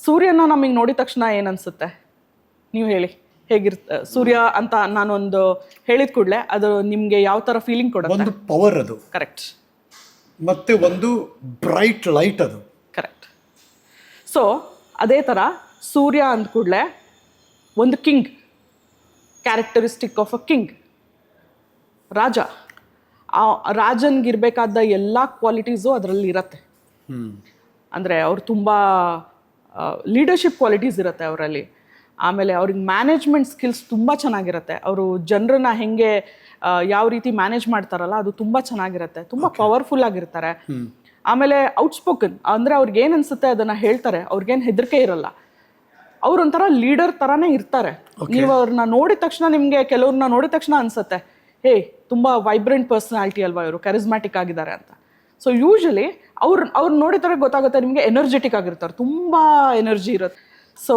ಸೂರ್ಯನ ನಮಗೆ ನೋಡಿದ ತಕ್ಷಣ ಏನನ್ಸುತ್ತೆ ನೀವು ಹೇಳಿ? ಸೂರ್ಯ ಅಂತ ನಾನೊಂದು ಹೇಳಿದ ಕೂಡಲೇ ಅದು ನಿಮಗೆ ಯಾವ ಥರ ಫೀಲಿಂಗ್ ಕೊಡುತ್ತೆ? ಒಂದು ಪವರ್ ಅದು, ಕರೆಕ್ಟ್. ಮತ್ತೆ ಒಂದು ಬ್ರೈಟ್ ಲೈಟ್ ಅದು, ಕರೆಕ್ಟ್. ಸೊ ಅದೇ ಥರ ಸೂರ್ಯ ಅಂದ ಕೂಡಲೇ ಒಂದು king, characteristic of a king, ರಾಜ. ಆ ರಾಜನ್ಗಿರ್ಬೇಕಾದ ಎಲ್ಲ ಕ್ವಾಲಿಟೀಸು ಅದರಲ್ಲಿ ಇರತ್ತೆ. ಅಂದರೆ ಅವ್ರು ತುಂಬ ಲೀಡರ್ಶಿಪ್ ಕ್ವಾಲಿಟೀಸ್ ಇರುತ್ತೆ ಅವರಲ್ಲಿ. ಆಮೇಲೆ ಅವ್ರಿಗೆ ಮ್ಯಾನೇಜ್ಮೆಂಟ್ ಸ್ಕಿಲ್ಸ್ ತುಂಬ ಚೆನ್ನಾಗಿರುತ್ತೆ. ಅವರು ಜನರನ್ನ ಹೆಂಗೆ ಯಾವ ರೀತಿ ಮ್ಯಾನೇಜ್ ಮಾಡ್ತಾರಲ್ಲ ಅದು ತುಂಬ ಚೆನ್ನಾಗಿರುತ್ತೆ. ತುಂಬ ಪವರ್ಫುಲ್ ಆಗಿರ್ತಾರೆ. ಆಮೇಲೆ ಔಟ್ಸ್ಪೋಕನ್, ಅಂದರೆ ಅವ್ರಿಗೆ ಏನು ಅನಿಸುತ್ತೆ ಅದನ್ನು ಹೇಳ್ತಾರೆ. ಅವ್ರಿಗೇನು ಹೆದರಿಕೆ ಇರಲ್ಲ. ಅವ್ರೊಂಥರ ಲೀಡರ್ ಥರನೇ ಇರ್ತಾರೆ. ನೀವು ಅವ್ರನ್ನ ನೋಡಿದ ತಕ್ಷಣ, ನಿಮಗೆ ಕೆಲವ್ರನ್ನ ನೋಡಿದ ತಕ್ಷಣ ಅನಿಸುತ್ತೆ, ಹೇ ತುಂಬ ವೈಬ್ರೆಂಟ್ ಪರ್ಸನಾಲಿಟಿ ಅಲ್ವಾ ಇವರು, ಕರಿಸ್ಮ್ಯಾಟಿಕ್ ಆಗಿದ್ದಾರೆ ಅಂತ. ಸೊ ಯೂಶಲಿ ಅವ್ರು ನೋಡಿದ್ರೆ ಗೊತ್ತಾಗುತ್ತೆ ನಿಮಗೆ, ಎನರ್ಜೆಟಿಕ್ ಆಗಿರ್ತಾರೆ, ತುಂಬ ಎನರ್ಜಿ ಇರುತ್ತೆ. ಸೊ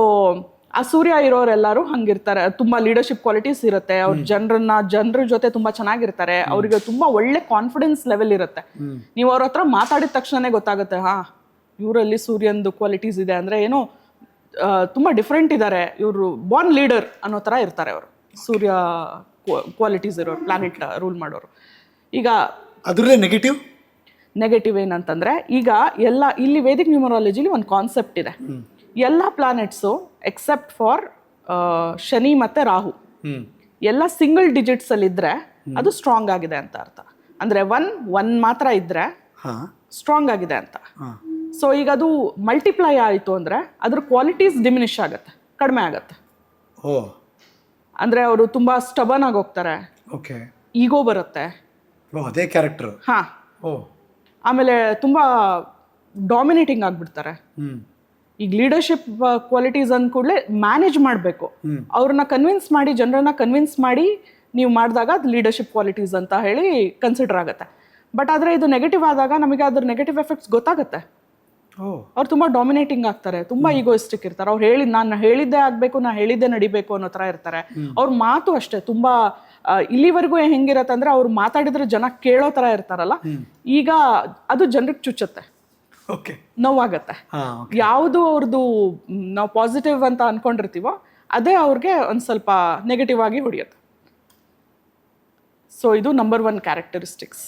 ಆ ಸೂರ್ಯ ಇರೋರೆಲ್ಲರೂ ಹಂಗಿರ್ತಾರೆ. ತುಂಬ ಲೀಡರ್ಶಿಪ್ ಕ್ವಾಲಿಟೀಸ್ ಇರುತ್ತೆ. ಅವ್ರ ಜನರ ಜೊತೆ ತುಂಬ ಚೆನ್ನಾಗಿರ್ತಾರೆ. ಅವರಿಗೆ ತುಂಬ ಒಳ್ಳೆ ಕಾನ್ಫಿಡೆನ್ಸ್ ಲೆವೆಲ್ ಇರುತ್ತೆ. ನೀವು ಅವ್ರ ಹತ್ರ ಮಾತಾಡಿದ ತಕ್ಷಣನೇ ಗೊತ್ತಾಗುತ್ತೆ, ಹಾಂ ಇವರಲ್ಲಿ ಸೂರ್ಯಂದು ಕ್ವಾಲಿಟೀಸ್ ಇದೆ, ಅಂದರೆ ಏನೋ ತುಂಬ ಡಿಫ್ರೆಂಟ್ ಇದ್ದಾರೆ ಇವರು, ಬಾರ್ನ್ ಲೀಡರ್ ಅನ್ನೋ ಥರ ಇರ್ತಾರೆ ಅವರು. ಸೂರ್ಯ ಕ್ವಾಲಿಟೀಸ್ ಇರೋರು, ಪ್ಲಾನೆಟ್ ರೂಲ್ ಮಾಡೋರು. ಈಗ ಅದರಲ್ಲೇ ನೆಗೆಟಿವ್ ಏನಂತಂದರೆ, ಈಗ ಎಲ್ಲ ಇಲ್ಲಿ ವೇದಿಕ್ ನ್ಯೂಮರಾಲಜಿಲಿ ಒಂದು ಕಾನ್ಸೆಪ್ಟ್ ಇದೆ. ಎಲ್ಲ ಪ್ಲಾನೆಟ್ಸು ಎಕ್ಸೆಪ್ಟ್ ಫಾರ್ ಶನಿ ಮತ್ತು ರಾಹು ಎಲ್ಲ ಸಿಂಗಲ್ ಡಿಜಿಟ್ಸಲ್ಲಿದ್ದರೆ ಅದು ಸ್ಟ್ರಾಂಗ್ ಆಗಿದೆ ಅಂತ ಅರ್ಥ. ಅಂದರೆ ಒನ್ ಮಾತ್ರ ಇದ್ದರೆ ಸ್ಟ್ರಾಂಗ್ ಆಗಿದೆ ಅಂತ. ಸೊ ಈಗ ಅದು ಮಲ್ಟಿಪ್ಲೈ ಆಯಿತು ಅಂದರೆ ಅದ್ರ ಕ್ವಾಲಿಟೀಸ್ ಡಿಮಿನಿಷ್ ಆಗುತ್ತೆ, ಕಡಿಮೆ ಆಗುತ್ತೆ. ಅಂದರೆ ಅವರು ತುಂಬ ಸ್ಟಬನ್ ಆಗಿ ಹೋಗ್ತಾರೆ, ಈಗೋ ಬರುತ್ತೆ, ಅದೇ ಕ್ಯಾರೆಕ್ಟರ್. ಹಾಂ. ಆಮೇಲೆ ತುಂಬ ಡಾಮಿನೇಟಿಂಗ್ ಆಗಿಬಿಡ್ತಾರೆ. ಈಗ ಲೀಡರ್ಶಿಪ್ ಕ್ವಾಲಿಟೀಸ್ ಅಂದ ಕೂಡಲೇ ಮ್ಯಾನೇಜ್ ಮಾಡಬೇಕು. ಅವ್ರನ್ನ ಜನರನ್ನ ಕನ್ವಿನ್ಸ್ ಮಾಡಿ ನೀವು ಮಾಡಿದಾಗ ಅದು ಲೀಡರ್ಶಿಪ್ ಕ್ವಾಲಿಟೀಸ್ ಅಂತ ಹೇಳಿ ಕನ್ಸಿಡರ್ ಆಗುತ್ತೆ. ಬಟ್ ಆದರೆ ಇದು ನೆಗೆಟಿವ್ ಆದಾಗ ನಮಗೆ ಅದ್ರ ನೆಗೆಟಿವ್ ಎಫೆಕ್ಟ್ಸ್ ಗೊತ್ತಾಗುತ್ತೆ. ಅವ್ರು ತುಂಬ ಡಾಮಿನೇಟಿಂಗ್ ಆಗ್ತಾರೆ, ತುಂಬ ಈಗೋಯಿಸ್ಟಿಕ್ ಇರ್ತಾರೆ. ನಾನು ಹೇಳಿದ್ದೇ ಆಗಬೇಕು, ನಾನು ಹೇಳಿದ್ದೇ ನಡಿಬೇಕು ಅನ್ನೋ ಥರ ಇರ್ತಾರೆ. ಅವ್ರ ಮಾತು ಅಷ್ಟೇ ತುಂಬ ಇಲ್ಲಿವರೆಗೂ ಹೆಂಗಿರತ್ತೆ ಅಂದರೆ, ಅವ್ರು ಮಾತಾಡಿದ್ರೆ ಜನ ಕೇಳೋ ಥರ ಇರ್ತಾರಲ್ಲ, ಈಗ ಅದು ಜನರಿಗೆ ಚುಚ್ಚುತ್ತೆ, ನೋವಾಗತ್ತೆ. ಯಾವುದು ಅವ್ರದ್ದು ನಾವು ಪಾಸಿಟಿವ್ ಅಂತ ಅನ್ಕೊಂಡಿರ್ತೀವೋ ಅದೇ ಅವ್ರಿಗೆ ಒಂದು ಸ್ವಲ್ಪ ನೆಗೆಟಿವ್ ಆಗಿ ಹೊಡೆಯುತ್ತೆ. ಸೊ ಇದು ನಂಬರ್ 1 ಕ್ಯಾರೆಕ್ಟರಿಸ್ಟಿಕ್ಸ್.